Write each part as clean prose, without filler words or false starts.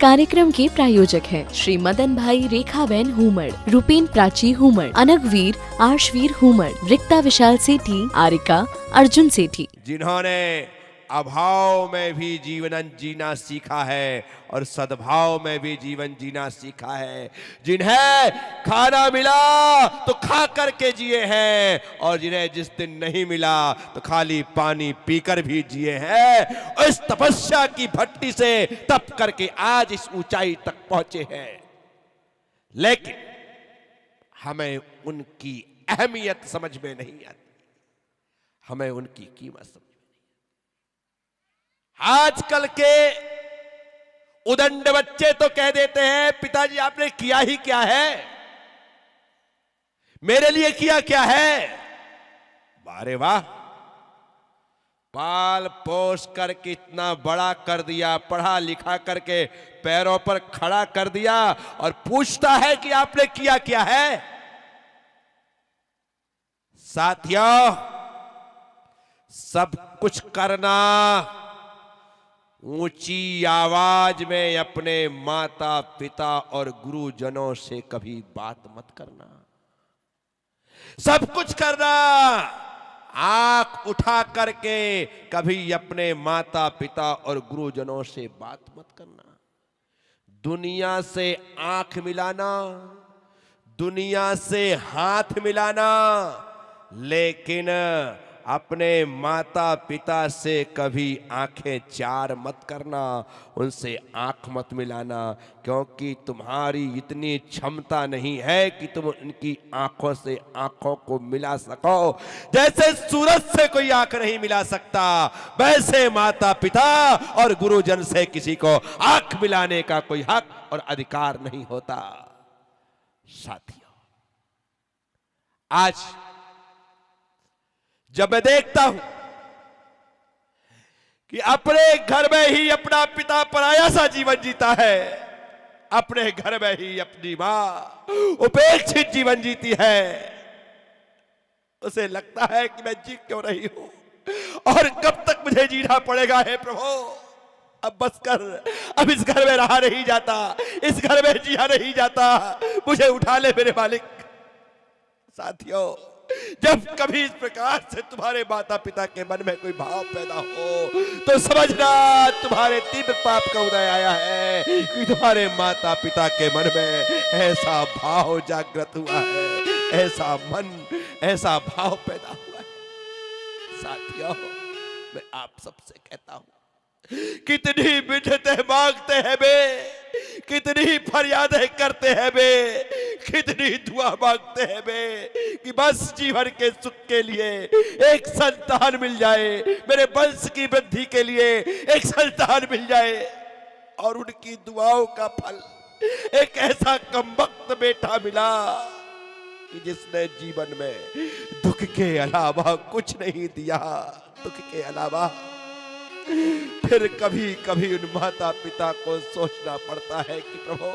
कार्यक्रम के प्रायोजक हैं श्री मदन भाई रेखाबेन हुमड़, रूपेन प्राची हुमड़, अनगवीर आर्शवीर हुमड़, रिक्ता विशाल सेठी, आरिका अर्जुन सेठी, जिन्होंने अभाव में भी जीवन जीना सीखा है और सद्भाव में भी जीवन जीना सीखा है, जिन्हें खाना मिला तो खा करके जिए हैं और जिन्हें जिस दिन नहीं मिला तो खाली पानी पीकर भी जिए हैं, और इस तपस्या की भट्टी से तप करके आज इस ऊंचाई तक पहुंचे हैं। लेकिन हमें उनकी अहमियत समझ में नहीं आती, हमें उनकी कीमत समझ। आजकल के उदंड बच्चे तो कह देते हैं पिताजी आपने किया ही क्या है, मेरे लिए किया क्या है। अरे वाह, पाल पोस करके इतना बड़ा कर दिया, पढ़ा लिखा करके पैरों पर खड़ा कर दिया और पूछता है कि आपने किया क्या है। साथियों, सब कुछ करना, ऊंची आवाज में अपने माता पिता और गुरुजनों से कभी बात मत करना। सब कुछ करना, आंख उठा करके कभी अपने माता पिता और गुरुजनों से बात मत करना। दुनिया से आंख मिलाना, दुनिया से हाथ मिलाना, लेकिन अपने माता पिता से कभी आंखें चार मत करना, उनसे आंख मत मिलाना, क्योंकि तुम्हारी इतनी क्षमता नहीं है कि तुम उनकी आंखों से आंखों को मिला सको। जैसे सूरज से कोई आंख नहीं मिला सकता, वैसे माता पिता और गुरुजन से किसी को आंख मिलाने का कोई हक और अधिकार नहीं होता। साथियों, आज जब मैं देखता हूं कि अपने घर में ही अपना पिता पराया सा जीवन जीता है, अपने घर में ही अपनी मां उपेक्षित जीवन जीती है, उसे लगता है कि मैं जी क्यों रही हूं और कब तक मुझे जीना पड़ेगा। है प्रभु, अब बस कर, अब इस घर में रहा नहीं जाता, इस घर में जिया नहीं जाता, मुझे उठा ले मेरे मालिक। साथियों, जब कभी इस प्रकार से तुम्हारे माता पिता के मन में कोई भाव पैदा हो तो समझना तुम्हारे तीव्र पाप का उदय आया है कि तुम्हारे माता पिता के मन में ऐसा भाव जागृत हुआ है, ऐसा मन, ऐसा भाव पैदा हुआ है। साथियों, मैं आप सबसे कहता हूं, कितनी मिन्नतें मांगते हैं बे, कितनी फरियादें करते हैं बे, कितनी दुआ मांगते हैं बे कि बस जीवन के सुख के लिए एक संतान मिल जाए, मेरे वंश की वृद्धि के लिए एक संतान मिल जाए। और उनकी दुआओं का फल एक ऐसा कमबख्त बेटा मिला कि जिसने जीवन में दुख के अलावा कुछ नहीं दिया, दुख के अलावा। फिर कभी कभी उन माता पिता को सोचना पड़ता है कि प्रभु,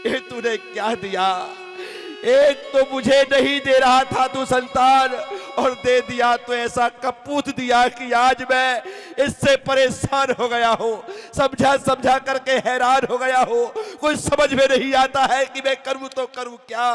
ये तूने क्या दिया। एक तो मुझे नहीं दे रहा था तू संतान, और दे दिया तो ऐसा कपूत दिया कि आज मैं इससे परेशान हो गया हूं, समझा समझा करके हैरान हो गया हूं। कुछ समझ में नहीं आता है कि मैं करूं तो करूं क्या।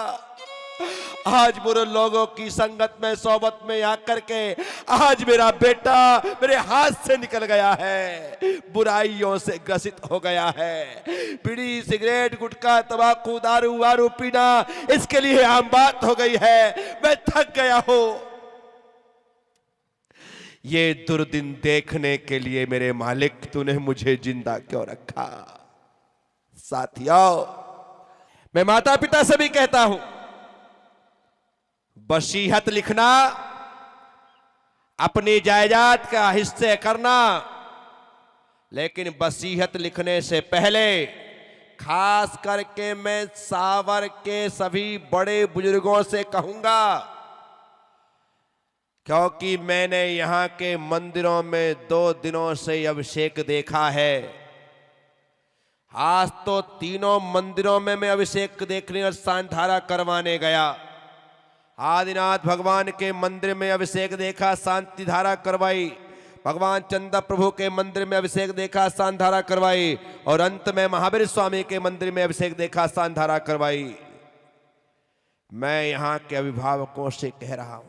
आज बुरे लोगों की संगत में, सोबत में आकर के आज मेरा बेटा मेरे हाथ से निकल गया है, बुराइयों से ग्रसित हो गया है। बीड़ी, सिगरेट, गुटखा, तंबाकू, दारू वारू पीना इसके लिए आम बात हो गई है। मैं थक गया हूं। ये दुर्दिन देखने के लिए मेरे मालिक तूने मुझे जिंदा क्यों रखा। साथियों, मैं माता पिता से भी कहता हूं, वसीयत लिखना, अपनी जायदाद का हिस्से करना, लेकिन वसीयत लिखने से पहले खास करके मैं सावर के सभी बड़े बुजुर्गों से कहूंगा, क्योंकि मैंने यहां के मंदिरों में 2 दिनों से अभिषेक देखा है। आज तो 3 मंदिरों में मैं अभिषेक देखने और सांधारा करवाने गया। आदिनाथ भगवान के मंदिर में अभिषेक देखा, शांति धारा करवाई। भगवान चंदा प्रभु के मंदिर में अभिषेक देखा, स्नान धारा करवाई, और अंत में महावीर स्वामी के मंदिर में अभिषेक देखा, स्नान धारा करवाई। मैं यहां के अभिभावकों से कह रहा हूं,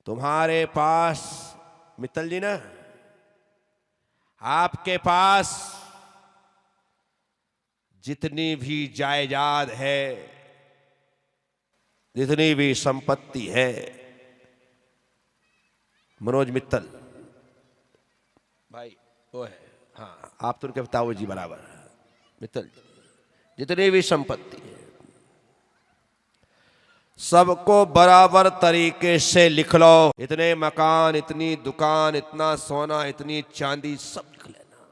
तुम्हारे पास मित्तल जी ना, आपके पास जितनी भी जायदाद है, जितनी भी संपत्ति है, मनोज मित्तल भाई वो है, हाँ आप तो उनके पिताओ जी बराबर, मित्तल जी, जितनी भी संपत्ति है सबको बराबर तरीके से लिख लो। इतने मकान, इतनी दुकान, इतना सोना, इतनी चांदी, सब लिख लेना।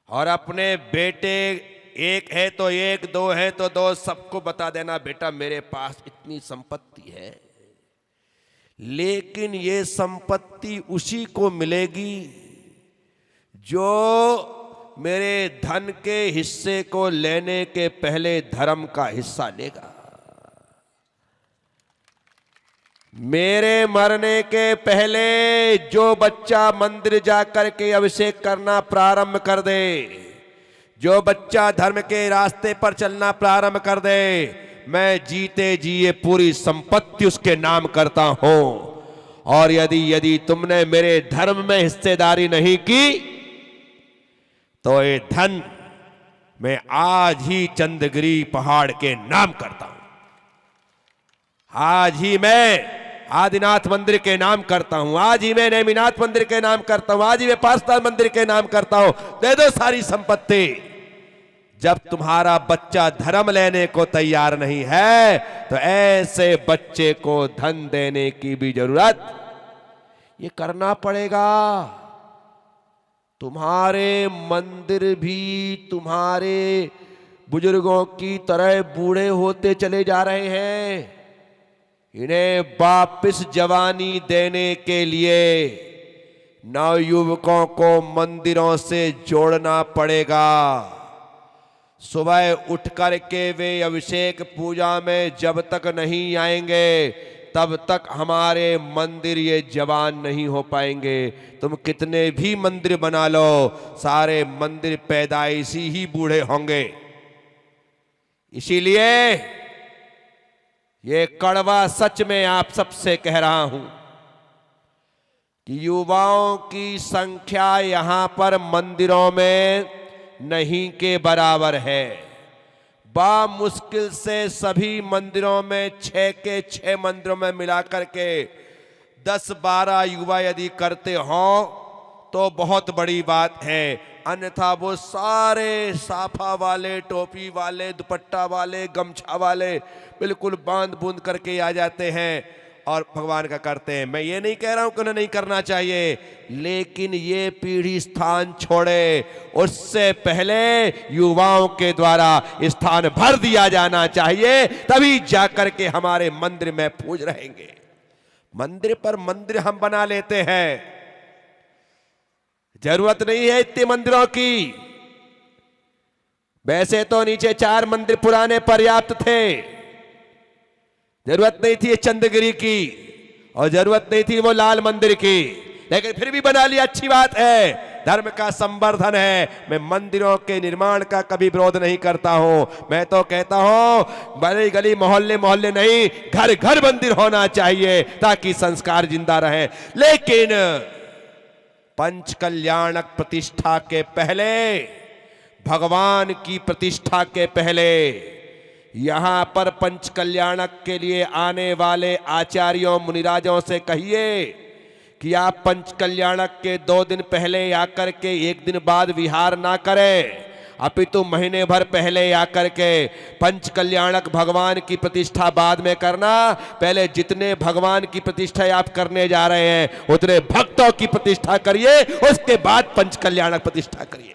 और अपने बेटे, एक है तो एक, दो है तो दो, सबको बता देना बेटा मेरे पास इतनी संपत्ति है। लेकिन ये संपत्ति उसी को मिलेगी जो मेरे धन के हिस्से को लेने के पहले धर्म का हिस्सा लेगा। मेरे मरने के पहले जो बच्चा मंदिर जाकर के अभिषेक करना प्रारंभ कर दे, जो बच्चा धर्म के रास्ते पर चलना प्रारंभ कर दे, मैं जीते जी ये पूरी संपत्ति उसके नाम करता हूं। और यदि तुमने मेरे धर्म में हिस्सेदारी नहीं की तो ये धन मैं आज ही चंद्रगिरी पहाड़ के नाम करता हूं, आज ही मैं आदिनाथ मंदिर के नाम करता हूं, आज ही मैं नेमिनाथ मंदिर के नाम करता हूं, आज ही मैं पार्षद मंदिर के नाम करता हूं। दे दो सारी संपत्ति। जब तुम्हारा बच्चा धर्म लेने को तैयार नहीं है तो ऐसे बच्चे को धन देने की भी जरूरत, ये करना पड़ेगा। तुम्हारे मंदिर भी तुम्हारे बुजुर्गों की तरह बूढ़े होते चले जा रहे हैं। इन्हें वापिस जवानी देने के लिए नवयुवकों को मंदिरों से जोड़ना पड़ेगा। सुबह उठ करके वे अभिषेक पूजा में जब तक नहीं आएंगे तब तक हमारे मंदिर ये जवान नहीं हो पाएंगे। तुम कितने भी मंदिर बना लो, सारे मंदिर पैदाइशी ही बूढ़े होंगे। इसीलिए ये कड़वा सच में आप सबसे कह रहा हूं कि युवाओं की संख्या यहां पर मंदिरों में नहीं के बराबर है। मुश्किल से सभी मंदिरों में 6 के 6 मंदिरों में मिलाकर के 10-12 युवा यदि करते हो तो बहुत बड़ी बात है। अन्यथा वो सारे साफा वाले, टोपी वाले, दुपट्टा वाले, गमछा वाले बिल्कुल बांध बूंद करके आ जाते हैं और भगवान का करते हैं। मैं ये नहीं कह रहा हूं कि उन्हें नहीं करना चाहिए, लेकिन ये पीढ़ी स्थान छोड़े उससे पहले युवाओं के द्वारा स्थान भर दिया जाना चाहिए, तभी जाकर के हमारे मंदिर में पूज रहेंगे। मंदिर पर मंदिर हम बना लेते हैं, जरूरत नहीं है इतने मंदिरों की। वैसे तो नीचे 4 मंदिर पुराने पर्याप्त थे, जरूरत नहीं थी चंद्रगिरी की और जरूरत नहीं थी वो लाल मंदिर की, लेकिन फिर भी बना लिया, अच्छी बात है। धर्म का संवर्धन है। मैं मंदिरों के निर्माण का कभी विरोध नहीं करता हूं। मैं तो कहता हूं गली गली मोहल्ले मोहल्ले नहीं, घर घर मंदिर होना चाहिए ताकि संस्कार जिंदा रहे। लेकिन पंच कल्याणक प्रतिष्ठा के पहले, भगवान की प्रतिष्ठा के पहले यहां पर पंच कल्याणक के लिए आने वाले आचार्यों मुनिराजों से कहिए कि आप पंच कल्याणक के 2 दिन पहले आकर के 1 दिन बाद विहार ना करें, अपितु महीने भर पहले आकर के पंच कल्याणक भगवान की प्रतिष्ठा बाद में करना। पहले जितने भगवान की प्रतिष्ठा आप करने जा रहे हैं उतने भक्तों की प्रतिष्ठा करिए, उसके बाद पंच कल्याणक प्रतिष्ठा करिए।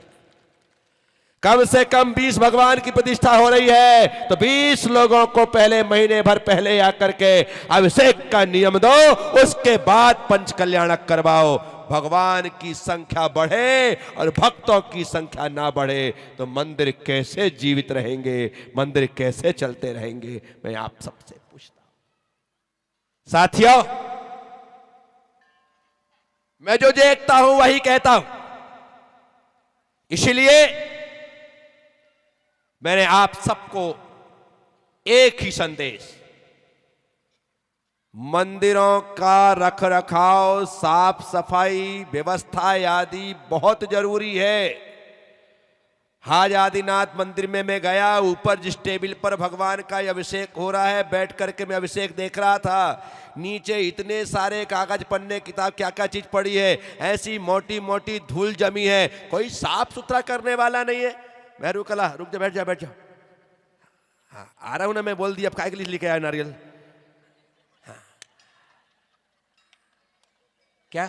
कम से कम 20 भगवान की प्रतिष्ठा हो रही है तो 20 लोगों को पहले महीने भर पहले आकर के अभिषेक का नियम दो, उसके बाद पंच कल्याणक करवाओ। भगवान की संख्या बढ़े और भक्तों की संख्या ना बढ़े तो मंदिर कैसे जीवित रहेंगे, मंदिर कैसे चलते रहेंगे? मैं आप सबसे पूछता हूं। साथियों, मैं जो देखता हूं वही कहता हूं। इसलिए मैंने आप सबको एक ही संदेश, मंदिरों का रख रखाव, साफ सफाई, व्यवस्था आदि बहुत जरूरी है। हाज आदिनाथ मंदिर में मैं गया, ऊपर जिस टेबल पर भगवान का अभिषेक हो रहा है, बैठ करके मैं अभिषेक देख रहा था। नीचे इतने सारे कागज पन्ने किताब क्या क्या चीज पड़ी है, ऐसी मोटी मोटी धूल जमी है, कोई साफ सुथरा करने वाला नहीं है। मैं रुकला, रुक जा, बैठ जा, बैठ जा। हाँ, आ रहा हूं ना, मैं बोल दिया। अब काय के लिए लेके आया नारियल? हाँ। क्या?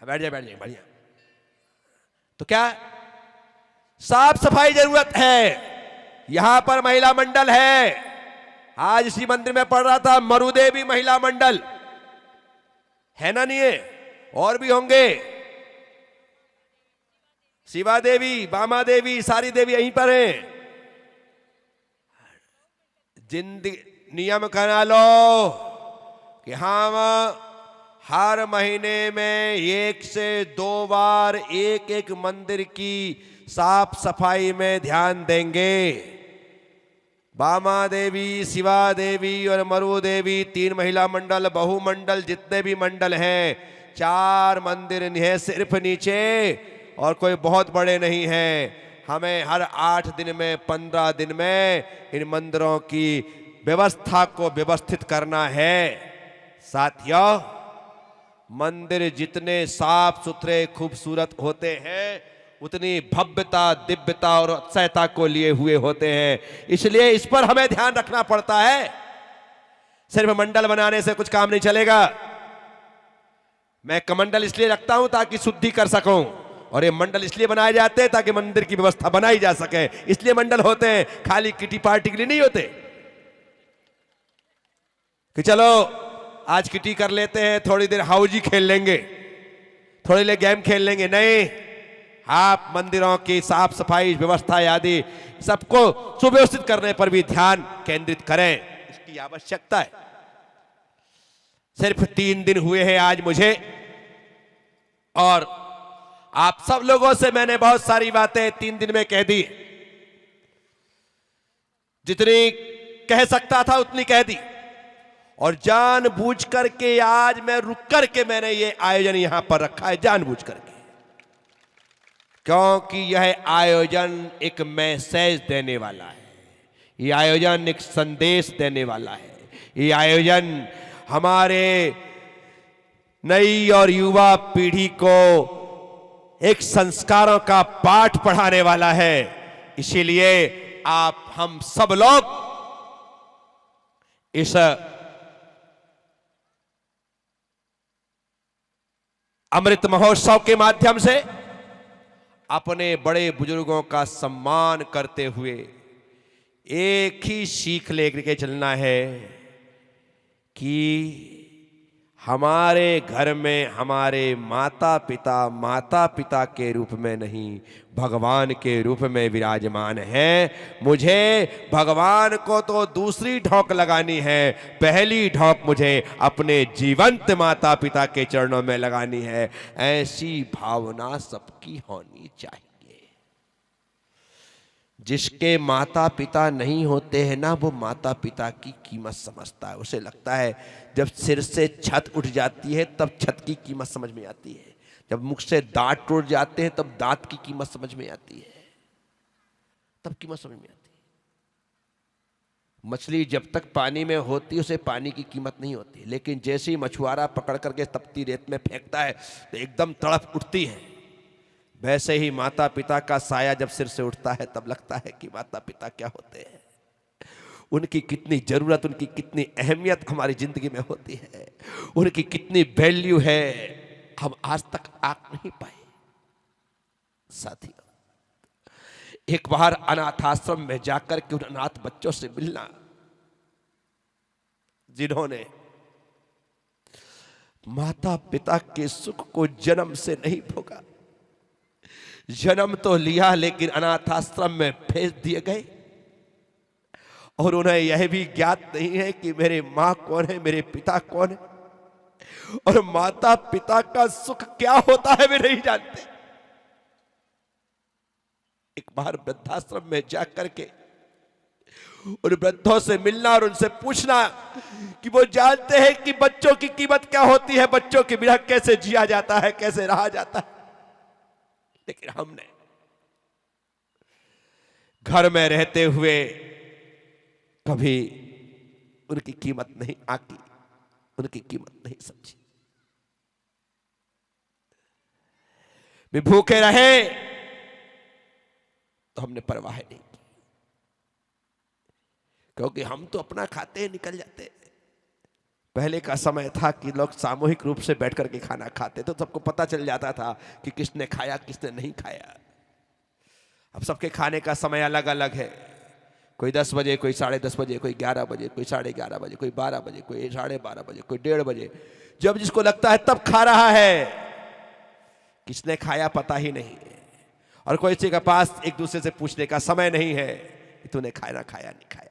बैठ जा, बैठ जा, बढ़िया। तो क्या साफ सफाई जरूरत है। यहां पर महिला मंडल है। आज इसी मंदिर में पढ़ रहा था, मरुदेवी महिला मंडल है ना? नहीं है? और भी होंगे। शिवा देवी, बामा देवी, सारी देवी यहीं पर हैं। जिंदगी नियम बना लो कि हम हर महीने में 1 से 2 बार एक एक मंदिर की साफ सफाई में ध्यान देंगे। बामा देवी, शिवा देवी और मरु देवी 3 महिला मंडल, बहु मंडल, जितने भी मंडल हैं, 4 मंदिर हैं सिर्फ नीचे, और कोई बहुत बड़े नहीं हैं। हमें हर 8 दिन में, 15 दिन में इन मंदिरों की व्यवस्था को व्यवस्थित करना है। साथियों, मंदिर जितने साफ सुथरे खूबसूरत होते हैं, उतनी भव्यता, दिव्यता और अक्षयता को लिए हुए होते हैं। इसलिए इस पर हमें ध्यान रखना पड़ता है। सिर्फ मंडल बनाने से कुछ काम नहीं चलेगा। मैं कमंडल इसलिए रखता हूं ताकि शुद्धि कर सकूं, और ये मंडल इसलिए बनाए जाते हैं ताकि मंदिर की व्यवस्था बनाई जा सके। इसलिए मंडल होते हैं, खाली किटी पार्टी के लिए नहीं होते कि चलो आज किटी कर लेते हैं, थोड़ी देर हाउजी खेल लेंगे, थोड़ी देर गेम खेल लेंगे। नहीं, आप मंदिरों की साफ सफाई, व्यवस्था आदि सबको सुव्यवस्थित करने पर भी ध्यान केंद्रित करें। इसकी आवश्यकता है। सिर्फ 3 दिन हुए हैं आज मुझे, और आप सब लोगों से मैंने बहुत सारी बातें 3 दिन में कह दी। जितनी कह सकता था उतनी कह दी, और जानबूझ करके आज मैं रुक करके मैंने ये आयोजन यहां पर रखा है, जानबूझ करके, क्योंकि यह आयोजन एक मैसेज देने वाला है। ये आयोजन एक संदेश देने वाला है। ये आयोजन हमारे नई और युवा पीढ़ी को एक संस्कारों का पाठ पढ़ाने वाला है। इसीलिए आप हम सब लोग इस अमृत महोत्सव के माध्यम से अपने बड़े बुजुर्गों का सम्मान करते हुए एक ही सीख लेकर चलना है कि हमारे घर में हमारे माता पिता के रूप में नहीं, भगवान के रूप में विराजमान हैं। मुझे भगवान को तो दूसरी ढोक लगानी है, पहली ढोक मुझे अपने जीवंत माता पिता के चरणों में लगानी है। ऐसी भावना सबकी होनी चाहिए। जिसके माता पिता नहीं होते हैं ना, वो माता पिता की कीमत समझता है। उसे लगता है जब सिर से छत उठ जाती है तब छत की कीमत समझ में आती है, जब मुख से दांत टूट जाते हैं तब दांत की कीमत समझ में आती है, तब कीमत समझ में आती है। मछली जब तक पानी में होती है उसे पानी की कीमत नहीं होती, लेकिन जैसे ही मछुआरा पकड़ करके तपती रेत में फेंकता है तो एकदम तड़प उठती है। वैसे ही माता पिता का साया जब सिर से उठता है तब लगता है कि माता पिता क्या होते हैं, उनकी कितनी जरूरत, उनकी कितनी अहमियत हमारी जिंदगी में होती है, उनकी कितनी वैल्यू है, हम आज तक आंक नहीं पाए। साथियों, एक बार अनाथ आश्रम में जाकर के उन अनाथ बच्चों से मिलना जिन्होंने माता पिता के सुख को जन्म से नहीं भोगा, जन्म तो लिया लेकिन अनाथ आश्रम में भेज दिए गए, और उन्हें यह भी ज्ञात नहीं है कि मेरे मां कौन है, मेरे पिता कौन है। और माता पिता का सुख क्या होता है वे नहीं जानते। एक बार वृद्धाश्रम में जाकर के उन वृद्धों से मिलना और उनसे पूछना कि वो जानते हैं कि बच्चों की कीमत क्या होती है, बच्चों के बिना कैसे जिया जाता है, कैसे रहा जाता है। लेकिन हमने घर में रहते हुए कभी उनकी कीमत नहीं आकी, उनकी कीमत नहीं समझी। वे भूखे रहे तो हमने परवाह नहीं की, क्योंकि हम तो अपना खाते निकल जाते। पहले का समय था कि लोग सामूहिक रूप से बैठ करके खाना खाते, तो सबको पता चल जाता था कि किसने खाया किसने नहीं खाया। अब सबके खाने का समय अलग अलग है, कोई 10 बजे, कोई 10:30 बजे, कोई 11 बजे, कोई 11:30 बजे, कोई 12 बजे, कोई 12:30 बजे, कोई 1:30 बजे। जब जिसको लगता है तब खा रहा है, किसने खाया पता ही नहीं है। और कोई किसी के पास एक दूसरे से पूछने का समय नहीं है कि तूने खाना खाया नहीं खाया।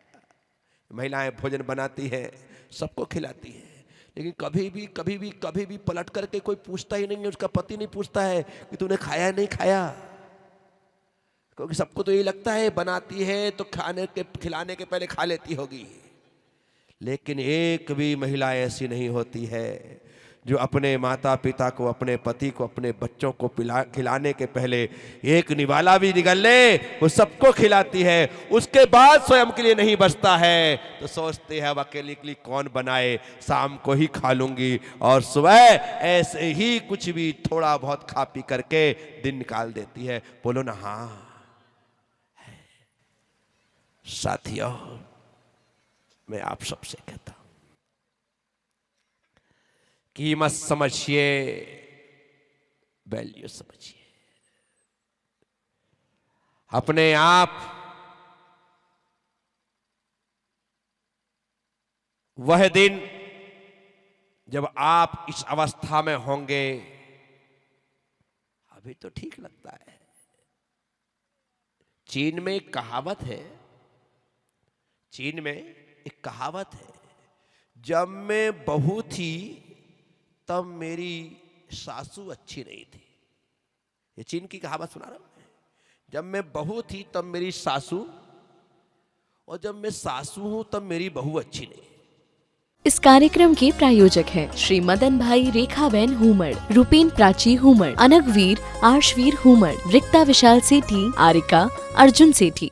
महिलाएं भोजन बनाती हैं, सबको खिलाती हैं, लेकिन कभी भी पलट करके कोई पूछता ही नहीं है, उसका पति नहीं पूछता है कि तूने खाया नहीं खाया। क्योंकि सबको तो यही लगता है बनाती है तो खिलाने के पहले खा लेती होगी। लेकिन एक भी महिला ऐसी नहीं होती है जो अपने माता पिता को, अपने पति को, अपने बच्चों को खिलाने के पहले एक निवाला भी निगल ले, वो सबको खिलाती है। उसके बाद स्वयं के लिए नहीं बचता है तो सोचते हैं अब अकेले के लिए कौन बनाए, शाम को ही खा लूंगी, और सुबह ऐसे ही कुछ भी थोड़ा बहुत खा पी करके दिन निकाल देती है। बोलो ना हाँ। साथियों, मैं आप सबसे कहता हूं, कीमत समझिए, वैल्यू समझिए। अपने आप वह दिन जब आप इस अवस्था में होंगे, अभी तो ठीक लगता है। चीन में एक कहावत है, जब मैं बहू थी तब मेरी सासू अच्छी नहीं थी। ये चीन की कहावत सुना रहा हूं। जब मैं बहू थी तब मेरी सासू, और जब मैं सासू हूं तब मेरी बहू अच्छी नहीं। इस कार्यक्रम के प्रायोजक हैं श्री मदन भाई रेखाबेन हुमड़, रूपेन प्राची हुमड़, अनगवीर आर्शवीर हुमड़, रिक्ता विशाल सेठी, आरिका अर्जुन सेठी।